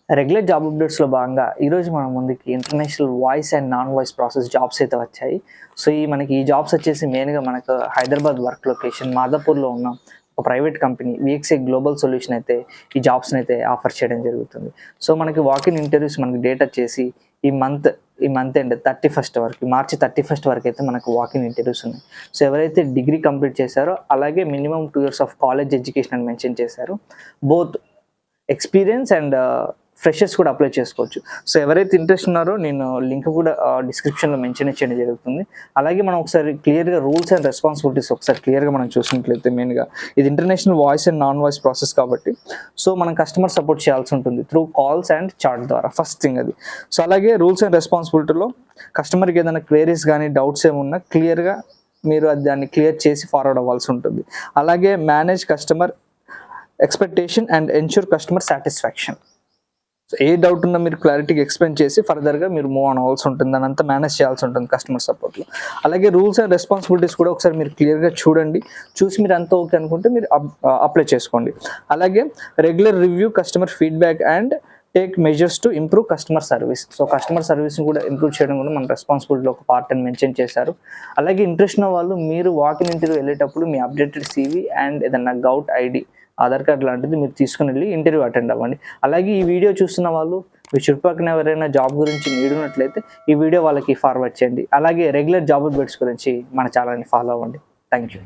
Regular job అప్డేట్స్‌లో భాగంగా ఈరోజు మన ముందుకి international voice and non voice process jobs అయితే వచ్చాయి. సో, మనకి ఈ జాబ్స్ వచ్చేసి మెయిన్‌గా మనకు హైదరాబాద్ వర్క్ లొకేషన్ మాదాపూర్‌లో ఉన్న ఒక ప్రైవేట్ కంపెనీ వీఎక్స్‌ఏ గ్లోబల్ సొల్యూషన్ అయితే ఈ జాబ్స్‌ని అయితే ఆఫర్ చేయడం జరుగుతుంది. సో, మనకి వాక్-ఇన్ ఇంటర్వ్యూస్ మనకి డేట్ వచ్చేసి ఈ మంత్ ఎండ్ 31 వరకు మార్చి 31 వరకైతే మనకు వాక్-ఇన్ ఇంటర్వ్యూస్ ఉన్నాయి. సో, ఎవరైతే డిగ్రీ కంప్లీట్ చేశారో అలాగే minimum 2 years of college education అని మెన్షన్ చేశారు. బోత్ ఎక్స్‌పీరియన్స్ అండ్ ఫ్రెషర్స్ కూడా అప్లై చేసుకోవచ్చు. సో, ఎవరైతే ఇంట్రెస్ట్ ఉన్నారో నేను లింక్ కూడా డిస్క్రిప్షన్‌లో మెన్షన్ చేయడం జరుగుతుంది. అలాగే మనం ఒకసారి క్లియర్‌గా రూల్స్ అండ్ రెస్పాన్సిబిలిటీస్ ఒకసారి క్లియర్‌గా మనం చూసినట్లయితే మెయిన్‌గా ఇది international voice and non voice process కాబట్టి సో, మనం కస్టమర్ సపోర్ట్ చేయాల్సి ఉంటుంది త్రూ కాల్స్ అండ్ చాట్ ద్వారా ఫస్ట్ థింగ్ అది. సో, అలాగే రూల్స్ అండ్ రెస్పాన్సిబిలిటీలో కస్టమర్‌కి ఏదైనా క్వెరీస్ గానీ డౌట్స్ ఏమున్నా క్లియర్‌గా మీరు దాన్ని క్లియర్ చేసి ఫార్వర్డ్ అవ్వాల్సి ఉంటుంది. అలాగే manage customer expectation and ensure customer satisfaction. So, A doubt ఉన్నా మీరు క్లారిటీగా ఎక్స్‌ప్లెయిన్ చేసి ఫర్దర్‌గా మీరు మూవ్ ఆన్ అవ్వాల్సి ఉంటుంది. దాన్నంతా మేనేజ్ చేయాల్సి ఉంటుంది కస్టమర్ సపోర్ట్‌లో. అలాగే రూల్స్ అండ్ రెస్పాన్సిబిలిటీస్ కూడా ఒకసారి మీరు క్లియర్‌గా చూడండి. చూసి మీరు అంతా ఓకే అనుకుంటే మీరు అప్లై చేసుకోండి. అలాగే regular review customer feedback and take measures to improve customer service. So, customer సర్వీస్‌ని కూడా ఇంప్రూవ్ చేయడం కూడా మన రెస్పాన్సిబిలిటీలో ఒక పార్ట్ అని మెన్షన్ చేశారు. అలాగే ఇంట్రెస్ట్ ఉన్న వాళ్ళు మీరు వాక్-ఇన్ ఇంటర్వ్యూ వెళ్ళేటప్పుడు మీ అప్డేటెడ్ సీవీ అండ్ ఏదన్నా గౌట్ ఐడీ ఆధార్ కార్డ్ లాంటిది మీరు తీసుకుని వెళ్ళి ఇంటర్వ్యూ అటెండ్ అవ్వండి. అలాగే ఈ వీడియో చూస్తున్న వాళ్ళు మీ చుట్టుపక్కల ఎవరైనా జాబ్ గురించి నీడ్ ఉన్నట్లయితే ఈ వీడియో వాళ్ళకి ఫార్వర్డ్ చేయండి. అలాగే రెగ్యులర్ జాబ్ అప్డేట్స్ గురించి మన ఛానల్‌ని ఫాలో అవ్వండి. Thank you.